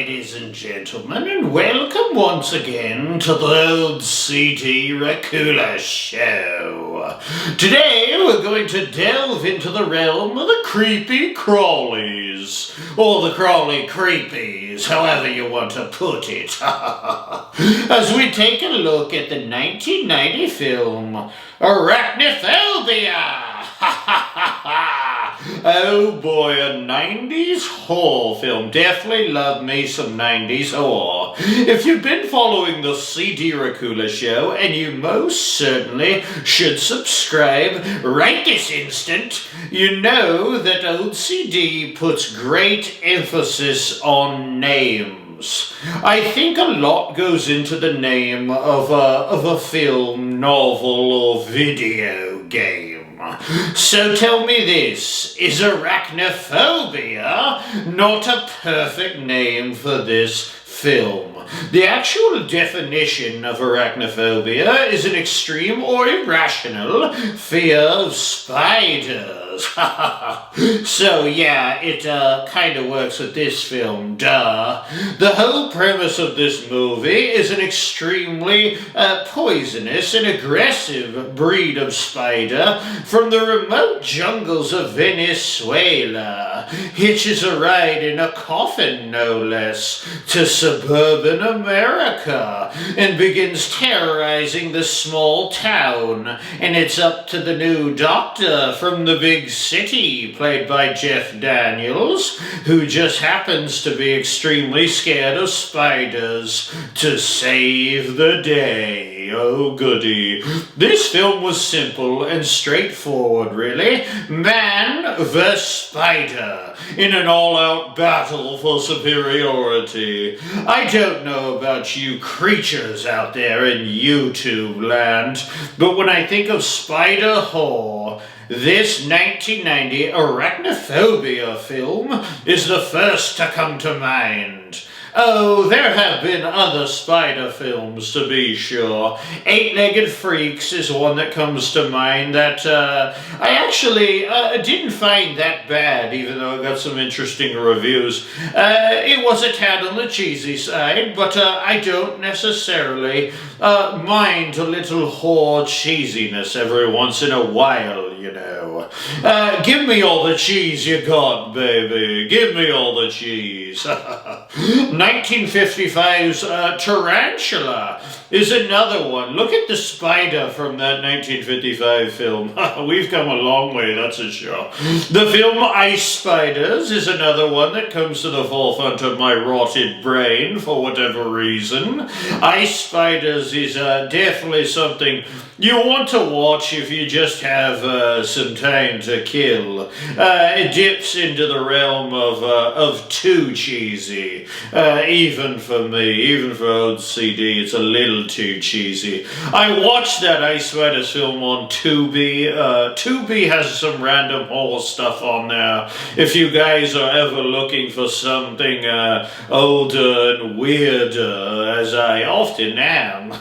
ladies and gentlemen, and welcome once again to the old CD Racoola Show. Today we're going to delve into the realm of the creepy crawlies, or the crawly creepies, however you want to put it, as we take a look at the 1990 film Arachnophobia. Oh boy, a 90s horror film. Definitely love me some 90s horror. If you've been following the CD Racoola Show, and you most certainly should subscribe right this instant, you know that old CD puts great emphasis on names. I think a lot goes into the name of a film, novel, or video game. So tell me this, is Arachnophobia not a perfect name for this film? The actual definition of arachnophobia is an extreme or irrational fear of spiders. So yeah, it kind of works with this film, duh. The whole premise of this movie is an extremely poisonous and aggressive breed of spider from the remote jungles of Venezuela hitches a ride in a coffin, no less, to suburban America and begins terrorizing the small town, and it's up to the new doctor from the big city, played by Jeff Daniels, who just happens to be extremely scared of spiders, to save the day. Oh goody. This film was simple and straightforward, really. Man versus spider in an all-out battle for superiority. I don't know about you creatures out there in YouTube land, but when I think of spider horror, this 1990 Arachnophobia film is the first to come to mind. Oh, there have been other spider films, to be sure. Eight-Legged Freaks is one that comes to mind that I actually didn't find that bad, even though it got some interesting reviews. It was a tad on the cheesy side, but I don't necessarily mind a little horror cheesiness every once in a while, you know. Give me all the cheese you got, baby. Give me all the cheese. 1955's Tarantula is another one. Look at the spider from that 1955 film. We've come a long way, that's a sure. The film Ice Spiders is another one that comes to the forefront of my rotted brain for whatever reason. Ice Spiders is definitely something you want to watch if you just have some time to kill. It dips into the realm of too cheesy. Even for me, even for old CD, it's a little too cheesy. I watched that Ice Spiders film on Tubi. Tubi has some random horror stuff on there. If you guys are ever looking for something older and weirder, as I often am,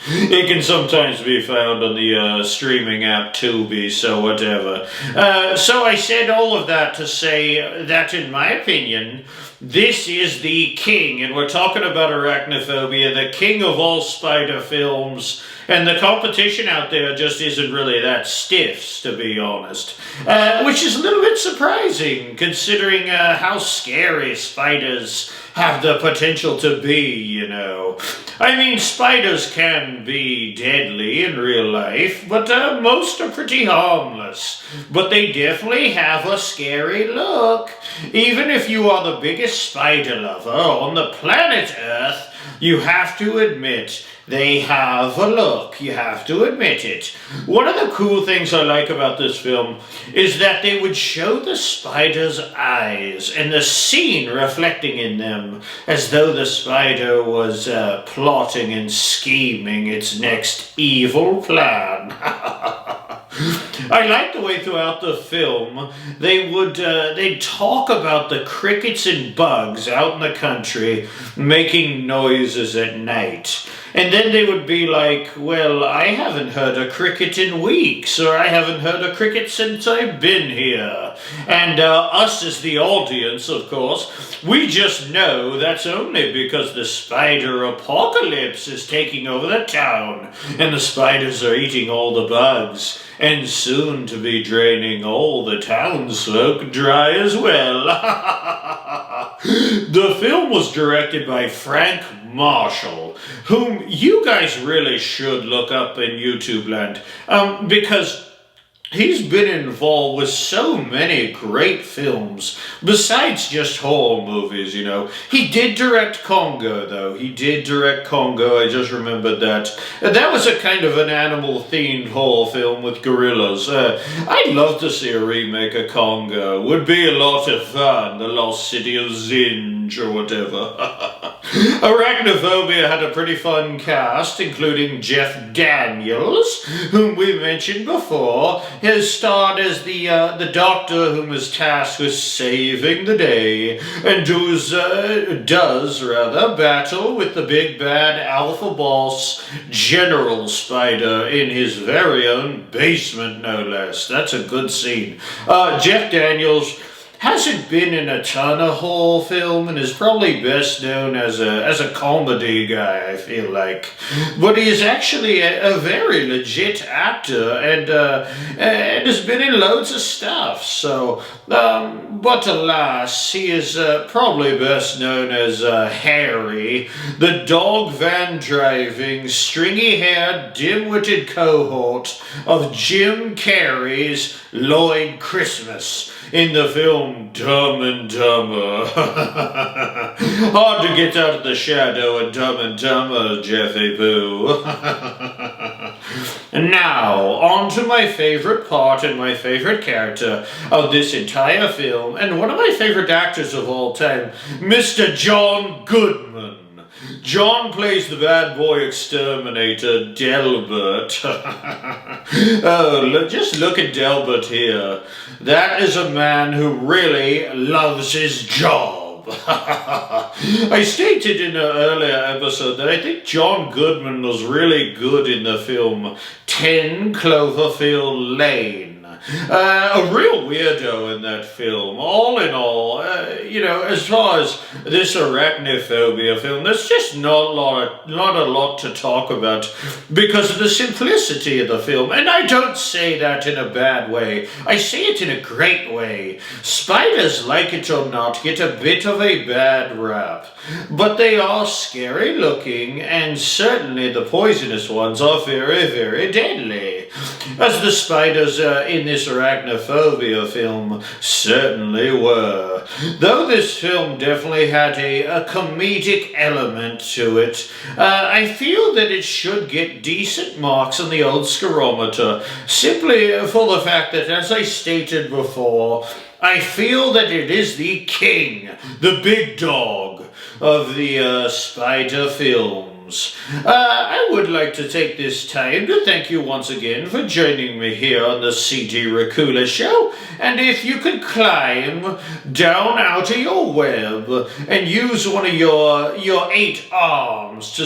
it can sometimes be found on the streaming app Tubi, so whatever. So I said all of that to say that, in my opinion, this is the king, and we're talking about Arachnophobia, the king of all spider films, and the competition out there just isn't really that stiff, to be honest. Which is a little bit surprising, considering how scary spiders have the potential to be, you know. I mean, spiders can be deadly in real life, but most are pretty harmless. But they definitely have a scary look. Even if you are the biggest spider lover on the planet Earth, you have to admit they have a look. You have to admit it. One of the cool things I like about this film is that they would show the spider's eyes and the scene reflecting in them as though the spider was plotting and scheming its next evil plan. I like the way throughout the film they'd talk about the crickets and bugs out in the country making noises at night. And then they would be like, well, I haven't heard a cricket in weeks, or I haven't heard a cricket since I've been here. And us as the audience, of course, we just know that's only because the spider apocalypse is taking over the town, and the spiders are eating all the bugs, and soon to be draining all the townsfolk dry as well. The film was directed by Frank Marshall, whom you guys really should look up in YouTube land, because he's been involved with so many great films, besides just horror movies, you know. He did direct Congo, though. He did direct Congo, I just remembered that. That was a kind of an animal-themed horror film with gorillas. I'd love to see a remake of Congo. Would be a lot of fun, The Lost City of Zinj, or whatever. Arachnophobia had a pretty fun cast, including Jeff Daniels, whom we mentioned before. Has starred as the doctor whom is tasked with saving the day, and does battle with the big bad alpha boss, General Spider, in his very own basement, no less. That's a good scene. Jeff Daniels hasn't been in a ton of horror film and is probably best known as a comedy guy, I feel like. But he is actually a very legit actor and has been in loads of stuff. So, but alas, he is probably best known as Harry, the dog van driving, stringy-haired, dim-witted cohort of Jim Carrey's Lloyd Christmas in the film Dumb and Dumber. Hard to get out of the shadow of Dumb and Dumber, Jeffy Pooh. Now, on to my favorite part and my favorite character of this entire film, and one of my favorite actors of all time, Mr. John Goodman. John plays the bad boy exterminator, Delbert. Oh, just look at Delbert here. That is a man who really loves his job. I stated in an earlier episode that I think John Goodman was really good in the film 10 Cloverfield Lane. A real weirdo in that film. All in all, you know, as far as this Arachnophobia film, there's just not a lot to talk about because of the simplicity of the film. And I don't say that in a bad way. I say it in a great way. Spiders, like it or not, get a bit of a bad rap. But they are scary looking, and certainly the poisonous ones are very, very deadly. As the spiders in this Arachnophobia film certainly were. Though this film definitely had a comedic element to it, I feel that it should get decent marks on the old scarometer, simply for the fact that, as I stated before, I feel that it is the king, the big dog of the spider films. I would like to take this time to thank you once again for joining me here on the CD Racoola Show, and if you could climb down out of your web and use one of your 8 arms to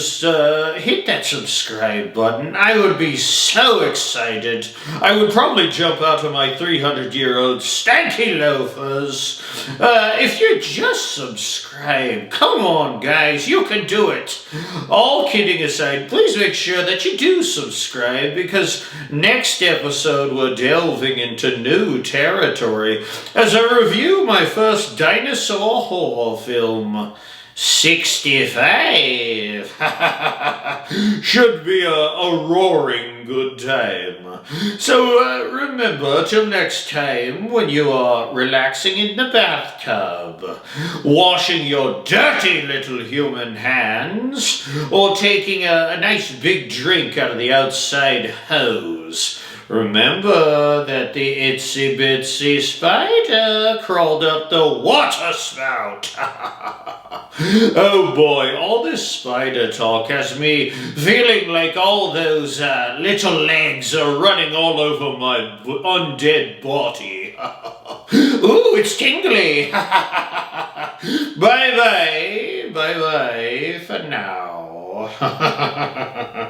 hit that subscribe button, I would be so excited. I would probably jump out of my 300-year-old stanky loafers. If you just subscribe, come on guys, you can do it. All kidding aside, please make sure that you do subscribe, because next episode we're delving into new territory as I review my first dinosaur horror film, 65. Should be a roaring good time. So remember, till next time, when you are relaxing in the bathtub, washing your dirty little human hands, or taking a nice big drink out of the outside hose, remember that the itsy bitsy spider crawled up the water spout. Oh boy, all this spider talk has me feeling like all those little legs are running all over my undead body. Ooh, it's tingly. Bye-bye for now. Oh.